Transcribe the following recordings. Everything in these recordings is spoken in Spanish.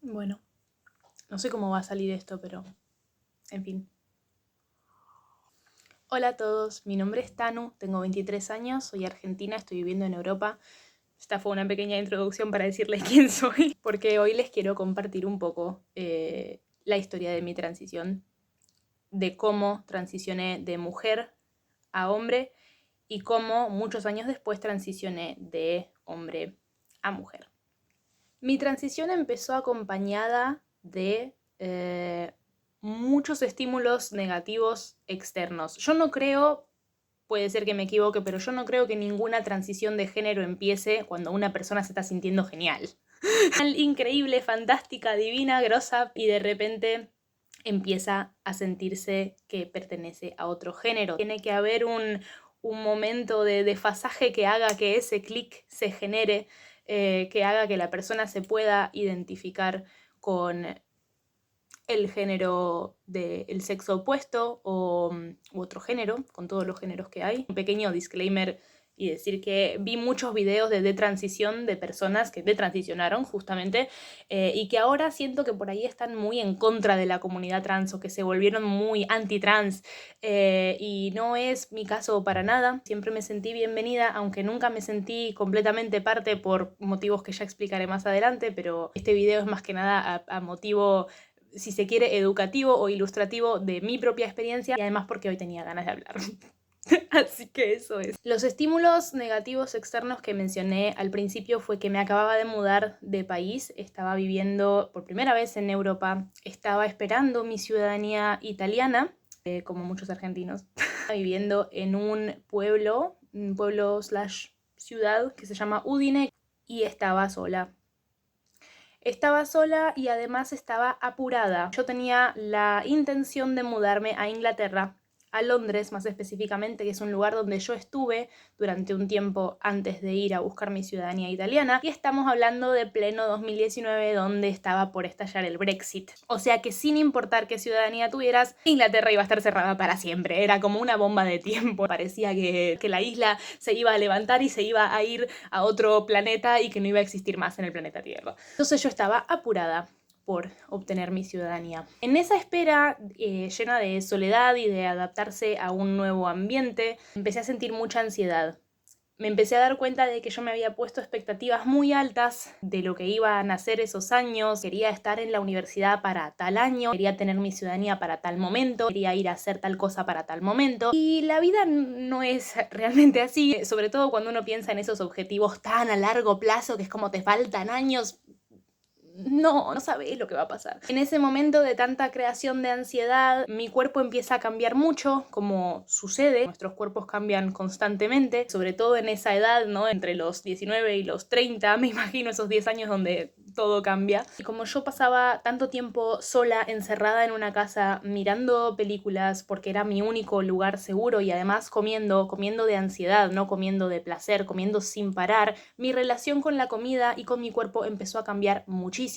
Bueno, no sé cómo va a salir esto, pero en fin. Hola a todos, mi nombre es Tanu, tengo 23 años, soy argentina, estoy viviendo en Europa. Esta fue una pequeña introducción para decirles quién soy, porque hoy les quiero compartir un poco la historia de mi transición, de cómo transicioné de mujer a hombre y cómo muchos años después transicioné de hombre a mujer. Mi transición empezó acompañada de muchos estímulos negativos externos. Yo no creo, puede ser que me equivoque, pero yo no creo que ninguna transición de género empiece cuando una persona se está sintiendo genial. Increíble, fantástica, divina, grosa, y de repente empieza a sentirse que pertenece a otro género. Tiene que haber un momento de desfasaje que haga que ese clic se genere, que haga que la persona se pueda identificar con el género del sexo opuesto u otro género, con todos los géneros que hay. Un pequeño disclaimer y decir que vi muchos videos de transición de personas que detransicionaron justamente y que ahora siento que por ahí están muy en contra de la comunidad trans o que se volvieron muy anti-trans y no es mi caso para nada. Siempre me sentí bienvenida, aunque nunca me sentí completamente parte por motivos que ya explicaré más adelante, pero este video es más que nada a motivo, si se quiere, educativo o ilustrativo de mi propia experiencia y además porque hoy tenía ganas de hablar. Así que eso es. Los estímulos negativos externos que mencioné al principio fue que me acababa de mudar de país, estaba viviendo por primera vez en Europa, estaba esperando mi ciudadanía italiana, como muchos argentinos, viviendo en un pueblo / ciudad que se llama Udine y estaba sola. Estaba sola y además estaba apurada. Yo tenía la intención de mudarme a Inglaterra, a Londres más específicamente, que es un lugar donde yo estuve durante un tiempo antes de ir a buscar mi ciudadanía italiana, y estamos hablando de pleno 2019, donde estaba por estallar el Brexit. O sea que sin importar qué ciudadanía tuvieras, Inglaterra iba a estar cerrada para siempre, era como una bomba de tiempo. Parecía que la isla se iba a levantar y se iba a ir a otro planeta y que no iba a existir más en el planeta Tierra. Entonces yo estaba apurada por obtener mi ciudadanía. En esa espera llena de soledad y de adaptarse a un nuevo ambiente, empecé a sentir mucha ansiedad. Me empecé a dar cuenta de que yo me había puesto expectativas muy altas de lo que iban a ser esos años. Quería estar en la universidad para tal año, quería tener mi ciudadanía para tal momento, quería ir a hacer tal cosa para tal momento. Y la vida no es realmente así, sobre todo cuando uno piensa en esos objetivos tan a largo plazo, que es como te faltan años. No sabés lo que va a pasar. En ese momento de tanta creación de ansiedad, mi cuerpo empieza a cambiar mucho, como sucede. Nuestros cuerpos cambian constantemente, sobre todo en esa edad, ¿no? Entre los 19 y los 30, me imagino esos 10 años donde todo cambia. Y como yo pasaba tanto tiempo sola, encerrada en una casa, mirando películas, porque era mi único lugar seguro y además comiendo de ansiedad, no comiendo de placer, comiendo sin parar, mi relación con la comida y con mi cuerpo empezó a cambiar muchísimo.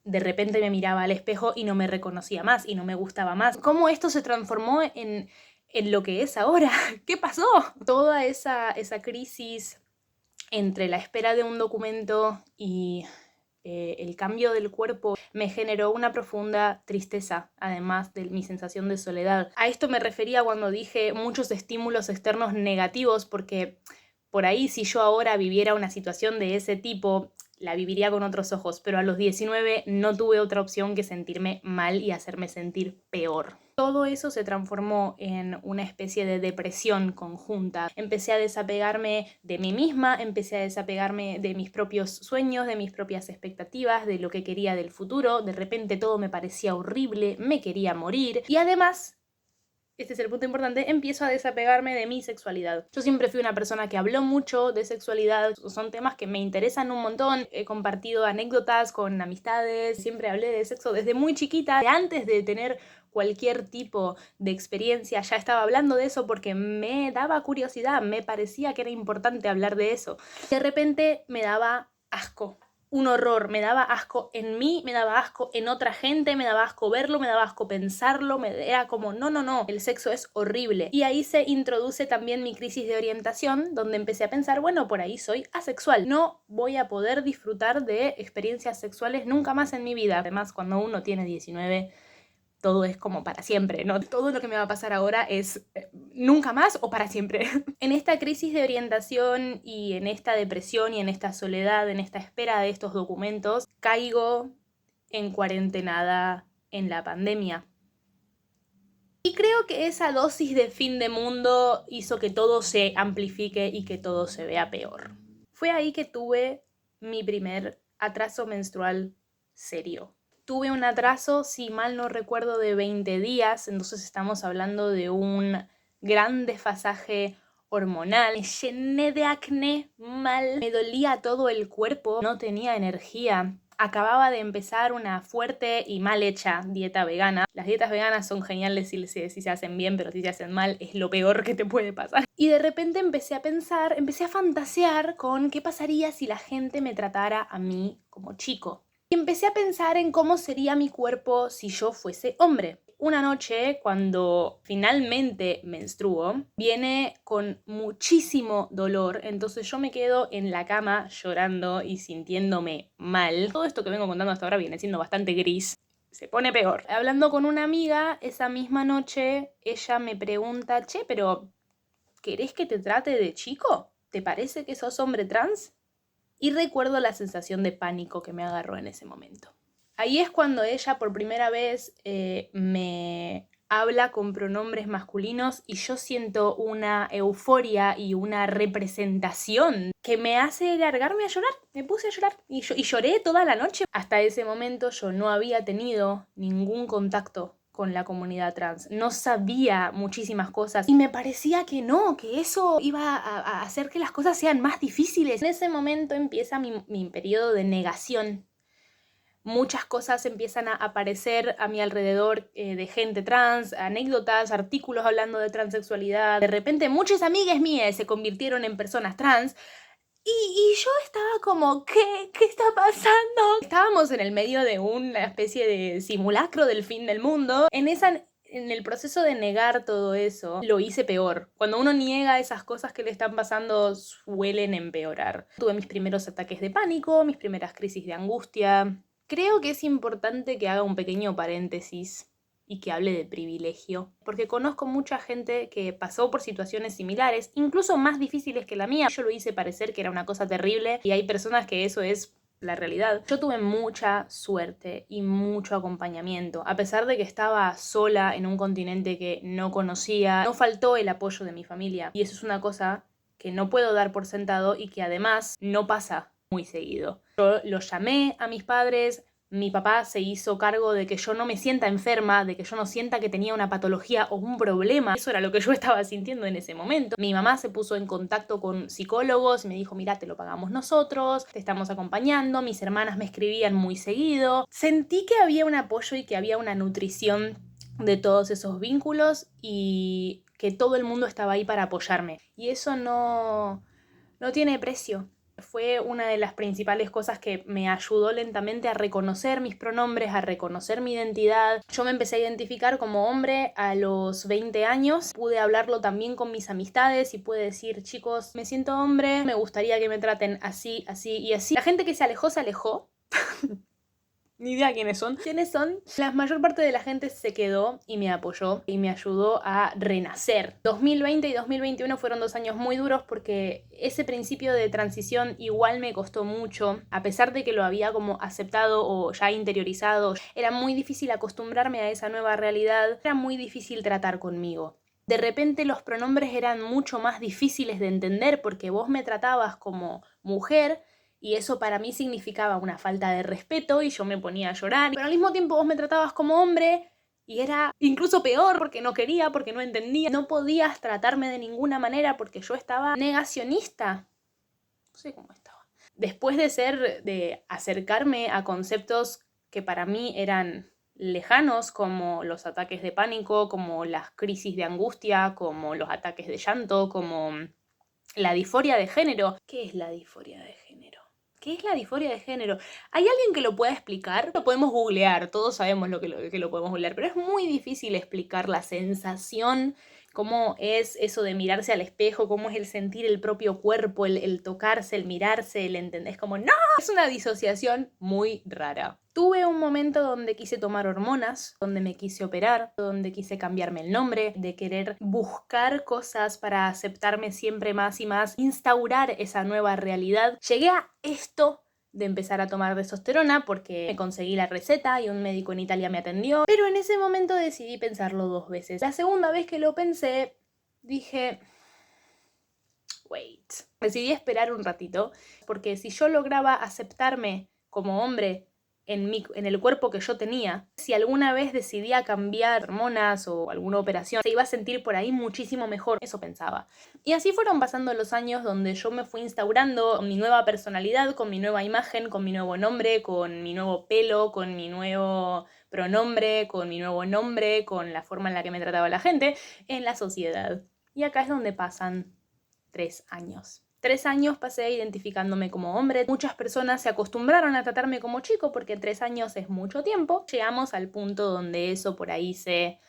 De repente me miraba al espejo y no me reconocía más y no me gustaba más. ¿Cómo esto se transformó en lo que es ahora? ¿Qué pasó? Toda esa crisis entre la espera de un documento y el cambio del cuerpo me generó una profunda tristeza, además de mi sensación de soledad. A esto me refería cuando dije muchos estímulos externos negativos, porque por ahí si yo ahora viviera una situación de ese tipo, la viviría con otros ojos, pero a los 19 no tuve otra opción que sentirme mal y hacerme sentir peor. Todo eso se transformó en una especie de depresión conjunta. Empecé a desapegarme de mí misma, empecé a desapegarme de mis propios sueños, de mis propias expectativas, de lo que quería del futuro. De repente todo me parecía horrible, me quería morir y además, este es el punto importante, empiezo a desapegarme de mi sexualidad. Yo siempre fui una persona que habló mucho de sexualidad, son temas que me interesan un montón, he compartido anécdotas con amistades, siempre hablé de sexo desde muy chiquita, antes de tener cualquier tipo de experiencia ya estaba hablando de eso porque me daba curiosidad, me parecía que era importante hablar de eso. De repente me daba asco un horror, me daba asco en mí, me daba asco en otra gente, me daba asco verlo, me daba asco pensarlo, era como no, el sexo es horrible. Y ahí se introduce también mi crisis de orientación, donde empecé a pensar, bueno, por ahí soy asexual, no voy a poder disfrutar de experiencias sexuales nunca más en mi vida. Además, cuando uno tiene 19, todo es como para siempre, ¿no? Todo lo que me va a pasar ahora es nunca más o para siempre. En esta crisis de orientación y en esta depresión y en esta soledad, en esta espera de estos documentos, caigo en cuarentenada en la pandemia. Y creo que esa dosis de fin de mundo hizo que todo se amplifique y que todo se vea peor. Fue ahí que tuve mi primer atraso menstrual serio. Tuve un atraso, si mal no recuerdo, de 20 días, entonces estamos hablando de un gran desfasaje hormonal. Me llené de acné mal, me dolía todo el cuerpo, no tenía energía. Acababa de empezar una fuerte y mal hecha dieta vegana. Las dietas veganas son geniales si se hacen bien, pero si se hacen mal es lo peor que te puede pasar. Y de repente empecé a fantasear con qué pasaría si la gente me tratara a mí como chico. Y empecé a pensar en cómo sería mi cuerpo si yo fuese hombre. Una noche, cuando finalmente menstruo, viene con muchísimo dolor, entonces yo me quedo en la cama llorando y sintiéndome mal. Todo esto que vengo contando hasta ahora viene siendo bastante gris. Se pone peor. Hablando con una amiga, esa misma noche, ella me pregunta, che, pero ¿querés que te trate de chico? ¿Te parece que sos hombre trans? Y recuerdo la sensación de pánico que me agarró en ese momento. Ahí es cuando ella por primera vez me habla con pronombres masculinos y yo siento una euforia y una representación que me hace largarme a llorar. Me puse a llorar y lloré toda la noche. Hasta ese momento yo no había tenido ningún contacto con la comunidad trans. No sabía muchísimas cosas y me parecía que no, que eso iba a hacer que las cosas sean más difíciles. En ese momento empieza mi periodo de negación. Muchas cosas empiezan a aparecer a mi alrededor de gente trans, anécdotas, artículos hablando de transexualidad. De repente muchas amigas mías se convirtieron en personas trans. Y yo estaba como, ¿qué está pasando? Estábamos en el medio de una especie de simulacro del fin del mundo. En el proceso de negar todo eso, lo hice peor. Cuando uno niega esas cosas que le están pasando, suelen empeorar. Tuve mis primeros ataques de pánico, mis primeras crisis de angustia. Creo que es importante que haga un pequeño paréntesis y que hable de privilegio, porque conozco mucha gente que pasó por situaciones similares, incluso más difíciles que la mía. Yo lo hice parecer que era una cosa terrible y hay personas que eso es la realidad. Yo tuve mucha suerte y mucho acompañamiento. A pesar de que estaba sola en un continente que no conocía, no faltó el apoyo de mi familia. Y eso es una cosa que no puedo dar por sentado y que además no pasa muy seguido. Yo los llamé a mis padres. Mi papá se hizo cargo de que yo no me sienta enferma, de que yo no sienta que tenía una patología o un problema. Eso era lo que yo estaba sintiendo en ese momento. Mi mamá se puso en contacto con psicólogos y me dijo, mira, te lo pagamos nosotros, te estamos acompañando. Mis hermanas me escribían muy seguido. Sentí que había un apoyo y que había una nutrición de todos esos vínculos y que todo el mundo estaba ahí para apoyarme. Y eso no tiene precio. Fue una de las principales cosas que me ayudó lentamente a reconocer mis pronombres, a reconocer mi identidad. Yo me empecé a identificar como hombre a los 20 años. Pude hablarlo también con mis amistades y pude decir, chicos, me siento hombre, me gustaría que me traten así, así y así. La gente que se alejó, se alejó. Ni idea quiénes son. La mayor parte de la gente se quedó y me apoyó y me ayudó a renacer. 2020 y 2021 fueron 2 años muy duros porque ese principio de transición igual me costó mucho. A pesar de que lo había como aceptado o ya interiorizado, era muy difícil acostumbrarme a esa nueva realidad. Era muy difícil tratar conmigo. De repente los pronombres eran mucho más difíciles de entender porque vos me tratabas como mujer. Y eso para mí significaba una falta de respeto y yo me ponía a llorar. Pero al mismo tiempo vos me tratabas como hombre y era incluso peor porque no quería, porque no entendía. No podías tratarme de ninguna manera porque yo estaba negacionista. No sé cómo estaba. Después de acercarme a conceptos que para mí eran lejanos, como los ataques de pánico, como las crisis de angustia, como los ataques de llanto, como la disforia de género. ¿Qué es la disforia de género? ¿Qué es la disforia de género? ¿Hay alguien que lo pueda explicar? Lo podemos googlear, todos sabemos que lo podemos googlear, pero es muy difícil explicar la sensación, cómo es eso de mirarse al espejo, cómo es el sentir el propio cuerpo, el tocarse, el mirarse, el entender. Es como, ¡no! Es una disociación muy rara. Tuve un momento donde quise tomar hormonas, donde me quise operar, donde quise cambiarme el nombre, de querer buscar cosas para aceptarme siempre más y más, instaurar esa nueva realidad. Llegué a esto de empezar a tomar testosterona porque me conseguí la receta y un médico en Italia me atendió, pero en ese momento decidí pensarlo 2 veces. La segunda vez que lo pensé, dije, wait. Decidí esperar un ratito, porque si yo lograba aceptarme como hombre en el cuerpo que yo tenía, si alguna vez decidía cambiar hormonas o alguna operación, se iba a sentir por ahí muchísimo mejor. Eso pensaba. Y así fueron pasando los años donde yo me fui instaurando mi nueva personalidad, con mi nueva imagen, con mi nuevo nombre, con mi nuevo pelo, con mi nuevo pronombre, con mi nuevo nombre, con la forma en la que me trataba la gente en la sociedad. Y acá es donde pasan 3 años. 3 años pasé identificándome como hombre. Muchas personas se acostumbraron a tratarme como chico porque 3 años es mucho tiempo. Llegamos al punto donde eso por ahí se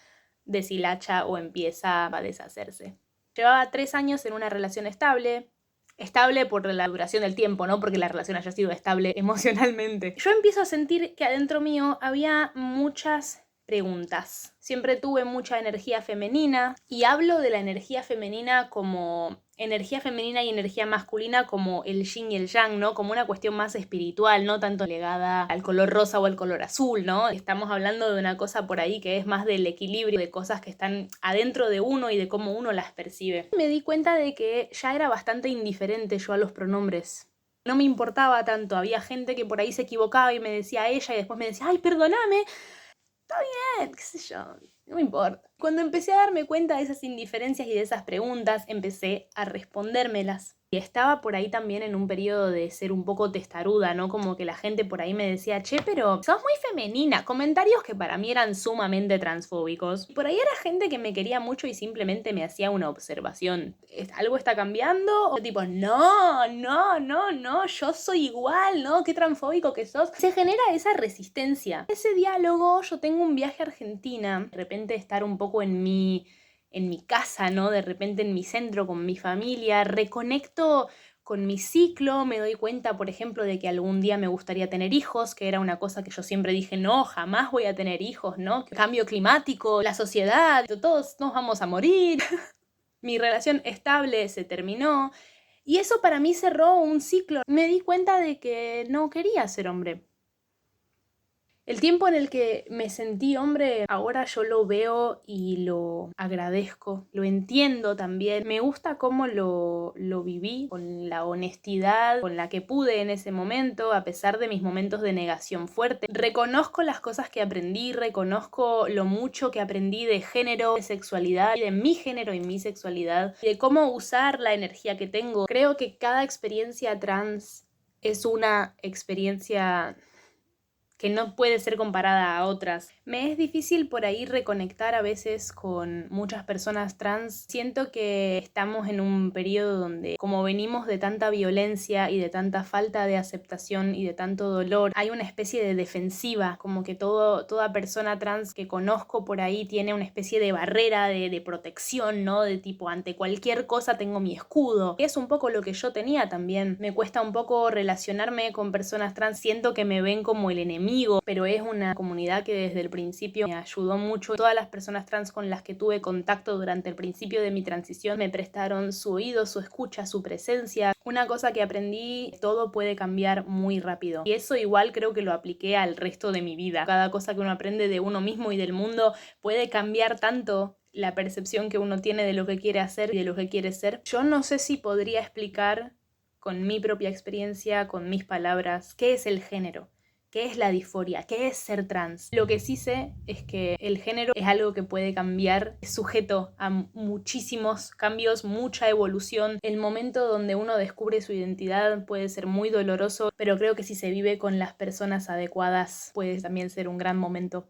deshilacha o empieza a deshacerse. Llevaba 3 años en una relación estable. Estable por la duración del tiempo, no porque la relación haya sido estable emocionalmente. Yo empiezo a sentir que adentro mío había muchas preguntas. Siempre tuve mucha energía femenina y hablo de la energía femenina como energía femenina y energía masculina como el yin y el yang, ¿no? Como una cuestión más espiritual, no tanto ligada al color rosa o al color azul, ¿no? Estamos hablando de una cosa por ahí que es más del equilibrio, de cosas que están adentro de uno y de cómo uno las percibe. Me di cuenta de que ya era bastante indiferente yo a los pronombres. No me importaba tanto, había gente que por ahí se equivocaba y me decía ella y después me decía, ay, perdóname, qué sé yo, no me importa. Cuando empecé a darme cuenta de esas indiferencias y de esas preguntas, empecé a respondérmelas. Y estaba por ahí también en un periodo de ser un poco testaruda, ¿no? Como que la gente por ahí me decía, che, pero sos muy femenina. Comentarios que para mí eran sumamente transfóbicos. Y por ahí era gente que me quería mucho y simplemente me hacía una observación. ¿Algo está cambiando? O tipo, no, yo soy igual, ¿no? Qué transfóbico que sos. Se genera esa resistencia. Ese diálogo, yo tengo un viaje a Argentina, de repente estar un poco en mi casa, ¿no? De repente en mi centro, con mi familia, reconecto con mi ciclo, me doy cuenta, por ejemplo, de que algún día me gustaría tener hijos, que era una cosa que yo siempre dije, no, jamás voy a tener hijos, ¿no? Cambio climático, la sociedad, todos nos vamos a morir. Mi relación estable se terminó y eso para mí cerró un ciclo. Me di cuenta de que no quería ser hombre. El tiempo en el que me sentí hombre, ahora yo lo veo y lo agradezco, lo entiendo también. Me gusta cómo lo viví, con la honestidad con la que pude en ese momento, a pesar de mis momentos de negación fuerte. Reconozco las cosas que aprendí, reconozco lo mucho que aprendí de género, de sexualidad, de mi género y mi sexualidad, y de cómo usar la energía que tengo. Creo que cada experiencia trans es una experiencia que no puede ser comparada a otras. Me es difícil por ahí reconectar a veces con muchas personas trans. Siento que estamos en un periodo donde, como venimos de tanta violencia y de tanta falta de aceptación y de tanto dolor, hay una especie de defensiva, como que toda persona trans que conozco por ahí tiene una especie de barrera de protección, ¿no? De tipo, ante cualquier cosa tengo mi escudo. Es un poco lo que yo tenía también. Me cuesta un poco relacionarme con personas trans, siento que me ven como el enemigo, pero es una comunidad que desde el principio me ayudó mucho. Todas las personas trans con las que tuve contacto durante el principio de mi transición me prestaron su oído, su escucha, su presencia. Una cosa que aprendí, todo puede cambiar muy rápido. Y eso igual creo que lo apliqué al resto de mi vida. Cada cosa que uno aprende de uno mismo y del mundo puede cambiar tanto la percepción que uno tiene de lo que quiere hacer y de lo que quiere ser. Yo no sé si podría explicar con mi propia experiencia, con mis palabras, qué es el género. ¿Qué es la disforia? ¿Qué es ser trans? Lo que sí sé es que el género es algo que puede cambiar, es sujeto a muchísimos cambios, mucha evolución. El momento donde uno descubre su identidad puede ser muy doloroso, pero creo que si se vive con las personas adecuadas puede también ser un gran momento.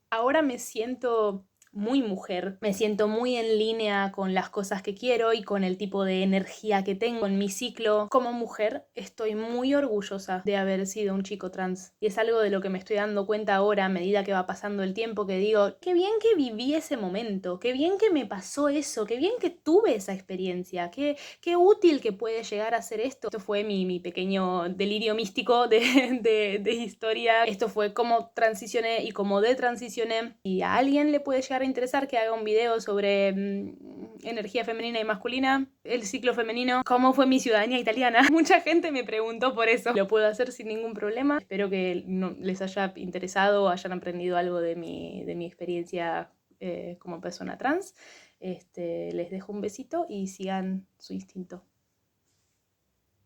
Ahora me siento muy mujer. Me siento muy en línea con las cosas que quiero y con el tipo de energía que tengo en mi ciclo. Como mujer estoy muy orgullosa de haber sido un chico trans. Y es algo de lo que me estoy dando cuenta ahora a medida que va pasando el tiempo, que digo, qué bien que viví ese momento, qué bien que me pasó eso, qué bien que tuve esa experiencia, qué útil que puede llegar a ser esto. Esto fue mi pequeño delirio místico de historia. Esto fue cómo transicioné y cómo detransicioné. Y a alguien le puede llegar a interesar que haga un video sobre energía femenina y masculina, el ciclo femenino, cómo fue mi ciudadanía italiana. Mucha gente me preguntó por eso. Lo puedo hacer sin ningún problema. Espero que les haya interesado o hayan aprendido algo de mi experiencia como persona trans. Les dejo un besito y sigan su instinto.